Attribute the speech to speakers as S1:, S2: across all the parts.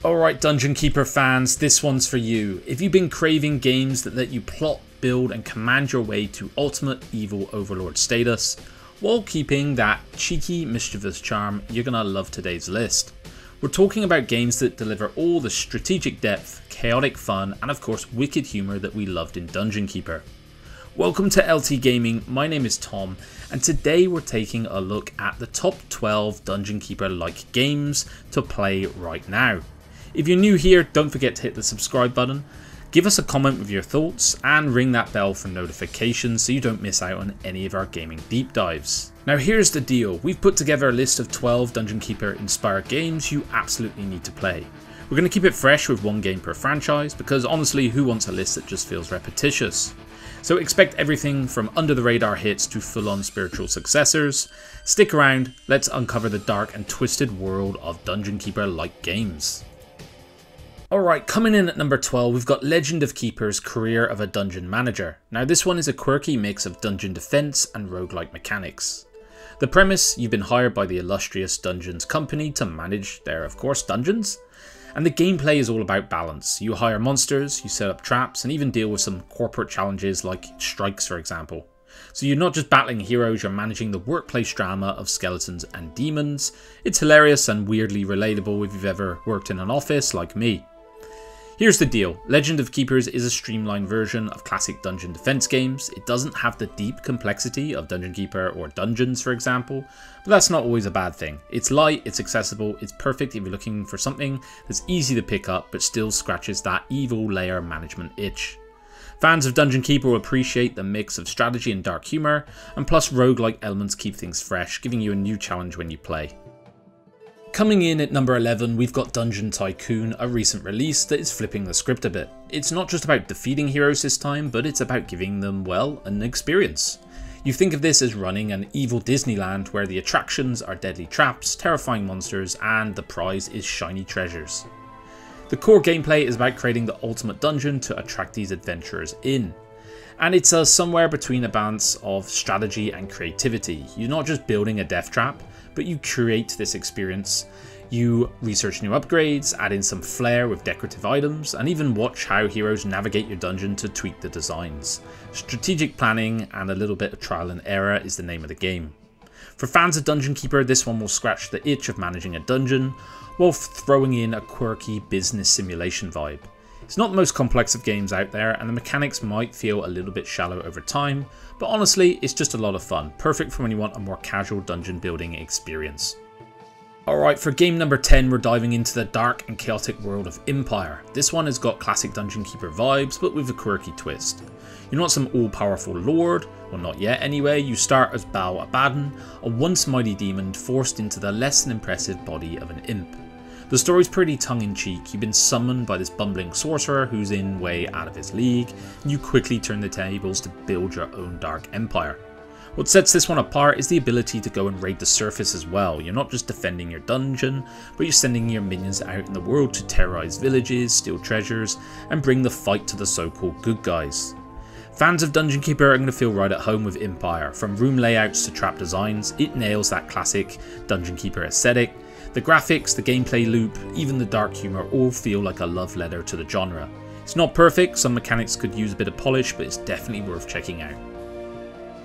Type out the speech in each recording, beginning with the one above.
S1: Alright Dungeon Keeper fans, this one's for you. If you've been craving games that let you plot, build and command your way to ultimate evil overlord status, while keeping that cheeky, mischievous charm, you're gonna love today's list. We're talking about games that deliver all the strategic depth, chaotic fun and of course wicked humour that we loved in Dungeon Keeper. Welcome to LT Gaming, my name is Tom, and today we're taking a look at the top 12 Dungeon Keeper-like games to play right now. If you're new here, don't forget to hit the subscribe button, give us a comment with your thoughts, and ring that bell for notifications so you don't miss out on any of our gaming deep dives. Now here's the deal, we've put together a list of 12 Dungeon Keeper inspired games you absolutely need to play. We're going to keep it fresh with one game per franchise, because honestly, who wants a list that just feels repetitious? So expect everything from under the radar hits to full on spiritual successors. Stick around, let's uncover the dark and twisted world of Dungeon Keeper like games. Alright, coming in at number 12, we've got Legend of Keeper's Career of a Dungeon Manager. Now this one is a quirky mix of dungeon defense and roguelike mechanics. The premise, you've been hired by the illustrious Dungeons company to manage their, of course, dungeons. And the gameplay is all about balance. You hire monsters, you set up traps, and even deal with some corporate challenges like strikes, for example. So you're not just battling heroes, you're managing the workplace drama of skeletons and demons. It's hilarious and weirdly relatable if you've ever worked in an office like me. Here's the deal, Legend of Keepers is a streamlined version of classic dungeon defense games. It doesn't have the deep complexity of Dungeon Keeper or Dungeons, for example, but that's not always a bad thing. It's light, it's accessible, it's perfect if you're looking for something that's easy to pick up but still scratches that evil layer management itch. Fans of Dungeon Keeper will appreciate the mix of strategy and dark humour, and plus roguelike elements keep things fresh, giving you a new challenge when you play. Coming in at number 11, we've got Dungeon Tycoon, a recent release that is flipping the script a bit. It's not just about defeating heroes this time, but it's about giving them, well, an experience. You think of this as running an evil Disneyland where the attractions are deadly traps, terrifying monsters, and the prize is shiny treasures. The core gameplay is about creating the ultimate dungeon to attract these adventurers in. And it's somewhere between a balance of strategy and creativity. You're not just building a death trap, but you create this experience. You research new upgrades, add in some flair with decorative items, and even watch how heroes navigate your dungeon to tweak the designs. Strategic planning and a little bit of trial and error is the name of the game. For fans of Dungeon Keeper, this one will scratch the itch of managing a dungeon, while throwing in a quirky business simulation vibe. It's not the most complex of games out there, and the mechanics might feel a little bit shallow over time, but honestly, it's just a lot of fun, perfect for when you want a more casual dungeon building experience. Alright, for game number 10, we're diving into the dark and chaotic world of Impire. This one has got classic Dungeon Keeper vibes, but with a quirky twist. You're not some all-powerful lord, well not yet anyway, you start as Baal Abaddon, a once mighty demon forced into the less than impressive body of an imp. The story's pretty tongue-in-cheek. You've been summoned by this bumbling sorcerer who's in way out of his league, and you quickly turn the tables to build your own dark empire. What sets this one apart is the ability to go and raid the surface as well. You're not just defending your dungeon, but you're sending your minions out in the world to terrorize villages, steal treasures, and bring the fight to the so-called good guys. Fans of Dungeon Keeper are going to feel right at home with Impire. From room layouts to trap designs, it nails that classic Dungeon Keeper aesthetic. The graphics, the gameplay loop, even the dark humour all feel like a love letter to the genre. It's not perfect, some mechanics could use a bit of polish, but it's definitely worth checking out.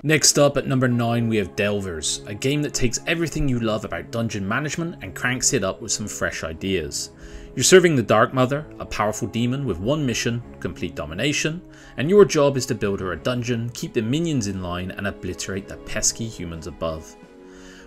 S1: Next up at number 9 we have Dwelvers, a game that takes everything you love about dungeon management and cranks it up with some fresh ideas. You're serving the Dark Mother, a powerful demon with one mission, complete domination, and your job is to build her a dungeon, keep the minions in line and obliterate the pesky humans above.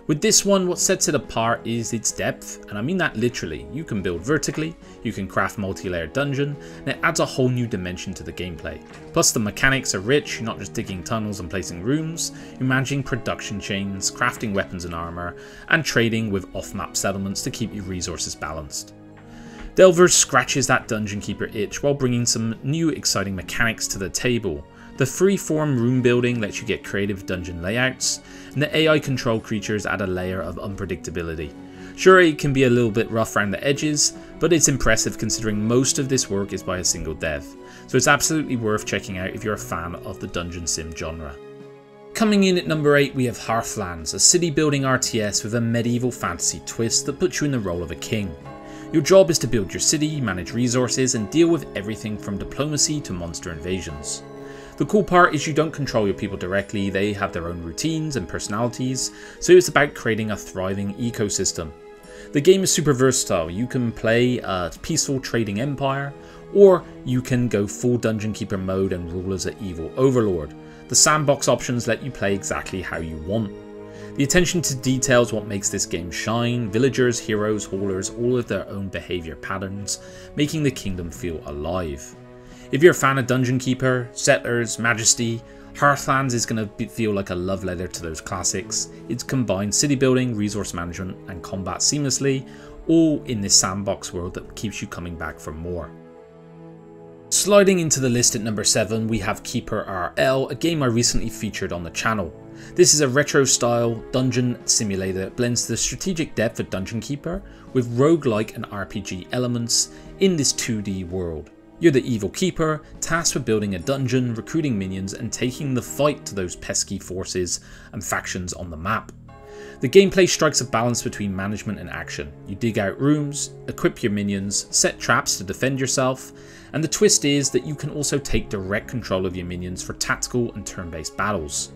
S1: With this one, what sets it apart is its depth, and I mean that literally. You can build vertically, you can craft multi-layered dungeon, and it adds a whole new dimension to the gameplay. Plus the mechanics are rich, you're not just digging tunnels and placing rooms, you're managing production chains, crafting weapons and armor, and trading with off-map settlements to keep your resources balanced. Dwelvers scratches that Dungeon Keeper itch while bringing some new exciting mechanics to the table. The free-form room building lets you get creative dungeon layouts, and the AI control creatures add a layer of unpredictability. Sure, it can be a little bit rough around the edges, but it's impressive considering most of this work is by a single dev, so it's absolutely worth checking out if you're a fan of the dungeon sim genre. Coming in at number 8 we have Hearthlands, a city building RTS with a medieval fantasy twist that puts you in the role of a king. Your job is to build your city, manage resources, and deal with everything from diplomacy to monster invasions. The cool part is you don't control your people directly, they have their own routines and personalities, so it's about creating a thriving ecosystem. The game is super versatile. You can play a peaceful trading empire, or you can go full dungeon keeper mode and rule as an evil overlord. The sandbox options let you play exactly how you want. The attention to detail is what makes this game shine. Villagers, heroes, haulers, all have their own behaviour patterns, making the kingdom feel alive. If you're a fan of Dungeon Keeper, Settlers, Majesty, Hearthlands is going to feel like a love letter to those classics. It's combined city building, resource management and combat seamlessly, all in this sandbox world that keeps you coming back for more. Sliding into the list at number 7 we have KeeperRL, a game I recently featured on the channel. This is a retro style dungeon simulator that blends the strategic depth of Dungeon Keeper with roguelike and RPG elements in this 2D world. You're the evil keeper, tasked with building a dungeon, recruiting minions and taking the fight to those pesky forces and factions on the map. The gameplay strikes a balance between management and action. You dig out rooms, equip your minions, set traps to defend yourself, and the twist is that you can also take direct control of your minions for tactical and turn-based battles.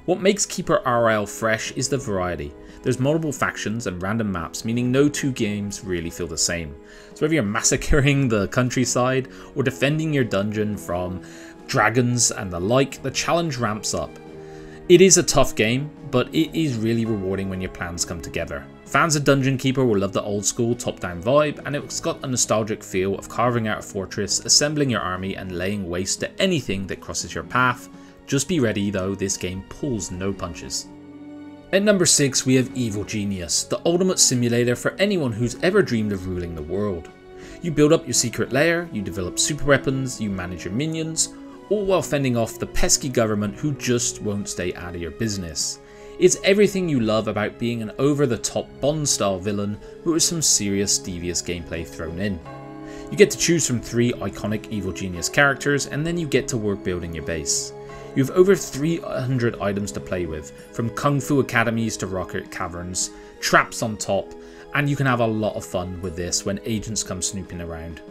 S1: What makes KeeperRL fresh is the variety. There's multiple factions and random maps, meaning no two games really feel the same. So whether you're massacring the countryside or defending your dungeon from dragons and the like, the challenge ramps up. It is a tough game, but it is really rewarding when your plans come together. Fans of Dungeon Keeper will love the old school top-down vibe, and it's got a nostalgic feel of carving out a fortress, assembling your army and laying waste to anything that crosses your path. Just be ready though, this game pulls no punches. At number 6 we have Evil Genius, the ultimate simulator for anyone who's ever dreamed of ruling the world. You build up your secret lair, you develop super weapons, you manage your minions, all while fending off the pesky government who just won't stay out of your business. It's everything you love about being an over-the-top Bond-style villain but with some serious devious gameplay thrown in. You get to choose from 3 iconic Evil Genius characters and then you get to work building your base. You have over 300 items to play with, from Kung Fu academies to rocket caverns, traps on top, and you can have a lot of fun with this when agents come snooping around.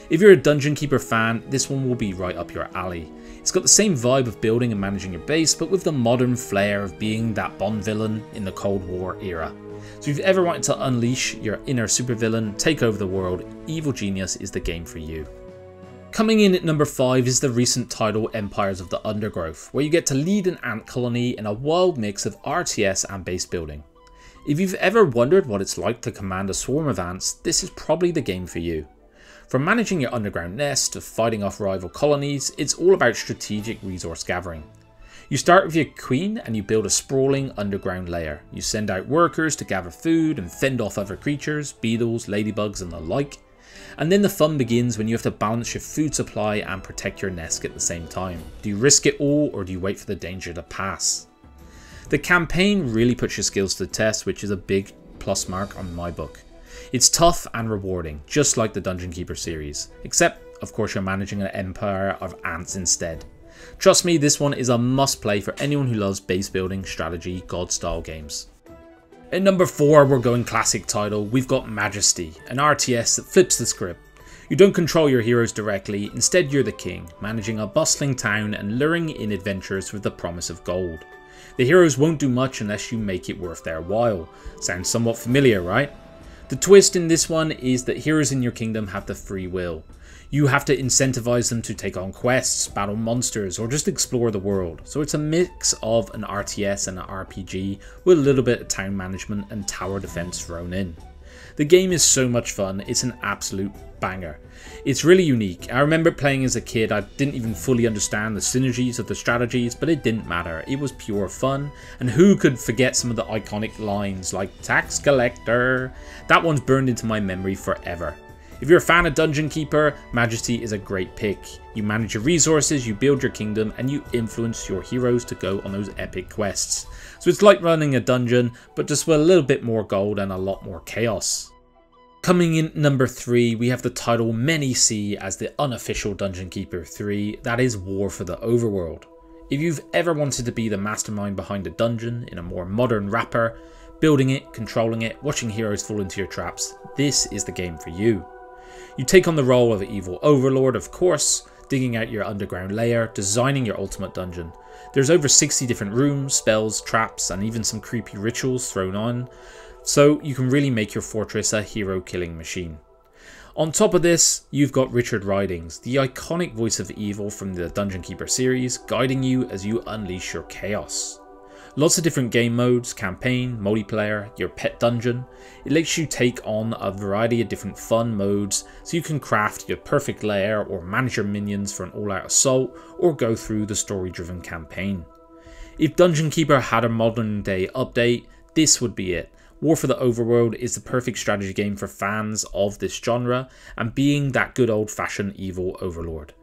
S1: If you're a Dungeon Keeper fan, this one will be right up your alley. It's got the same vibe of building and managing your base, but with the modern flair of being that Bond villain in the Cold War era. So if you've ever wanted to unleash your inner supervillain, take over the world, Evil Genius is the game for you. Coming in at number 5 is the recent title Empires of the Undergrowth, where you get to lead an ant colony in a wild mix of RTS and base building. If you've ever wondered what it's like to command a swarm of ants, this is probably the game for you. From managing your underground nest to fighting off rival colonies, it's all about strategic resource gathering. You start with your queen and you build a sprawling underground lair. You send out workers to gather food and fend off other creatures, beetles, ladybugs and the like. And then the fun begins when you have to balance your food supply and protect your nest at the same time. Do you risk it all or do you wait for the danger to pass? The campaign really puts your skills to the test, which is a big plus mark on my book. It's tough and rewarding, just like the Dungeon Keeper series, except of course you're managing an empire of ants instead. Trust me, this one is a must play for anyone who loves base building, strategy, god style games. At number 4 we're going classic title, we've got Majesty, an RTS that flips the script. You don't control your heroes directly, instead you're the king, managing a bustling town and luring in adventurers with the promise of gold. The heroes won't do much unless you make it worth their while. Sounds somewhat familiar, right? The twist in this one is that heroes in your kingdom have the free will. You have to incentivize them to take on quests, battle monsters, or just explore the world. So it's a mix of an RTS and an RPG with a little bit of town management and tower defense thrown in. The game is so much fun, it's an absolute banger. It's really unique. I remember playing as a kid, I didn't even fully understand the synergies of the strategies, but it didn't matter. It was pure fun, and who could forget some of the iconic lines like tax collector? That one's burned into my memory forever. If you're a fan of Dungeon Keeper, Majesty is a great pick. You manage your resources, you build your kingdom, and you influence your heroes to go on those epic quests. So it's like running a dungeon, but just with a little bit more gold and a lot more chaos. Coming in number 3, we have the title many see as the unofficial Dungeon Keeper 3, that is War for the Overworld. If you've ever wanted to be the mastermind behind a dungeon in a more modern wrapper, Building it, controlling it, watching heroes fall into your traps, this is the game for you. You take on the role of evil overlord, of course, digging out your underground lair, designing your ultimate dungeon. There's over 60 different rooms, spells, traps, and even some creepy rituals thrown on, so you can really make your fortress a hero killing machine. On top of this, you've got Richard Ridings, the iconic voice of evil from the Dungeon Keeper series, guiding you as you unleash your chaos. Lots of different game modes, campaign, multiplayer, your pet dungeon. It lets you take on a variety of different fun modes so you can craft your perfect lair or manage your minions for an all-out assault or go through the story-driven campaign. If Dungeon Keeper had a modern day update, this would be it. War for the Overworld is the perfect strategy game for fans of this genre and being that good old-fashioned evil overlord.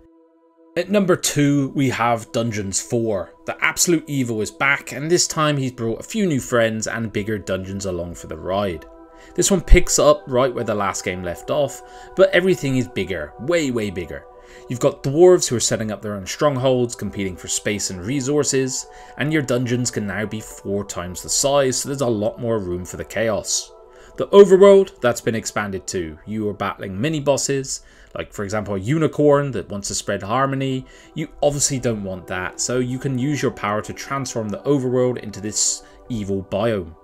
S1: At number 2, we have Dungeons 4. The absolute evil is back, and this time he's brought a few new friends and bigger dungeons along for the ride. This one picks up right where the last game left off, but everything is bigger, way bigger. You've got dwarves who are setting up their own strongholds, competing for space and resources, and your dungeons can now be 4 times the size, so there's a lot more room for the chaos. The overworld, that's been expanded too. You are battling mini bosses, like for example a unicorn that wants to spread harmony. You obviously don't want that, so you can use your power to transform the overworld into this evil biome.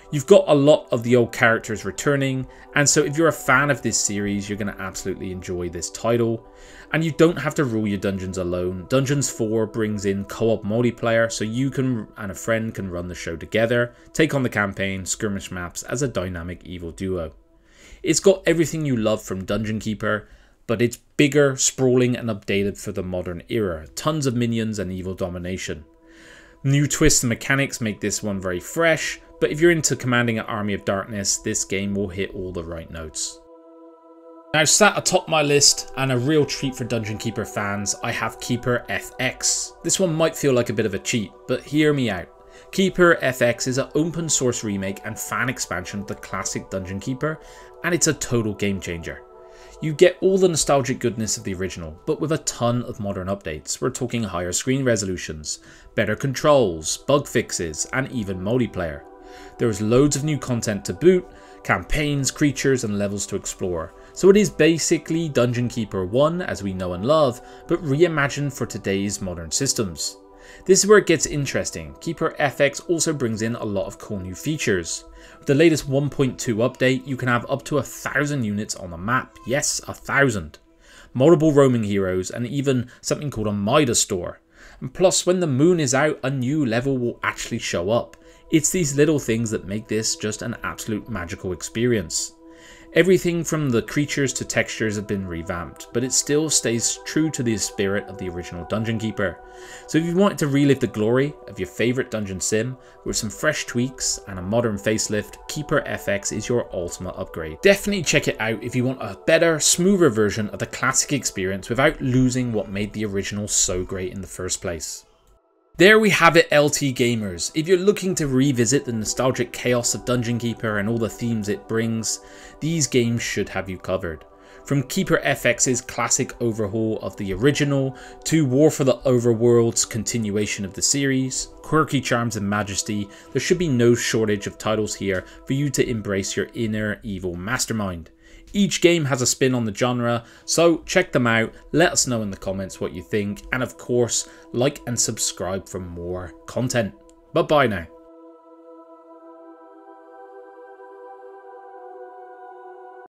S1: You've got a lot of the old characters returning, and so if you're a fan of this series, you're going to absolutely enjoy this title. And you don't have to rule your dungeons alone. Dungeons 4 brings in co-op multiplayer, so you and a friend can run the show together, take on the campaign, skirmish maps as a dynamic evil duo. It's got everything you love from Dungeon Keeper, but it's bigger, sprawling and updated for the modern era. Tons of minions and evil domination. New twists and mechanics make this one very fresh, but if you're into commanding an army of darkness, this game will hit all the right notes. Now sat atop my list, and a real treat for Dungeon Keeper fans, I have KeeperFX. This one might feel like a bit of a cheat, but hear me out. KeeperFX is an open source remake and fan expansion of the classic Dungeon Keeper, and it's a total game changer. You get all the nostalgic goodness of the original, but with a ton of modern updates. We're talking higher screen resolutions, better controls, bug fixes, and even multiplayer. There's loads of new content to boot, campaigns, creatures, and levels to explore. So it is basically Dungeon Keeper 1 as we know and love, but reimagined for today's modern systems. This is where it gets interesting. KeeperFX also brings in a lot of cool new features. With the latest 1.2 update, you can have up to 1,000 units on the map. Yes, 1,000. Multiple roaming heroes, and even something called a Midas store. And plus, when the moon is out, a new level will actually show up. It's these little things that make this just an absolute magical experience. Everything from the creatures to textures have been revamped, but it still stays true to the spirit of the original Dungeon Keeper. So if you wanted to relive the glory of your favourite dungeon sim with some fresh tweaks and a modern facelift, KeeperFX is your ultimate upgrade. Definitely check it out if you want a better, smoother version of the classic experience without losing what made the original so great in the first place. There we have it, LT gamers. If you're looking to revisit the nostalgic chaos of Dungeon Keeper and all the themes it brings, these games should have you covered. From KeeperFX's classic overhaul of the original, to War for the Overworld's continuation of the series, Quirky Charms and Majesty, there should be no shortage of titles here for you to embrace your inner evil mastermind. Each game has a spin on the genre, so check them out, let us know in the comments what you think, and of course, like and subscribe for more content. Bye bye now.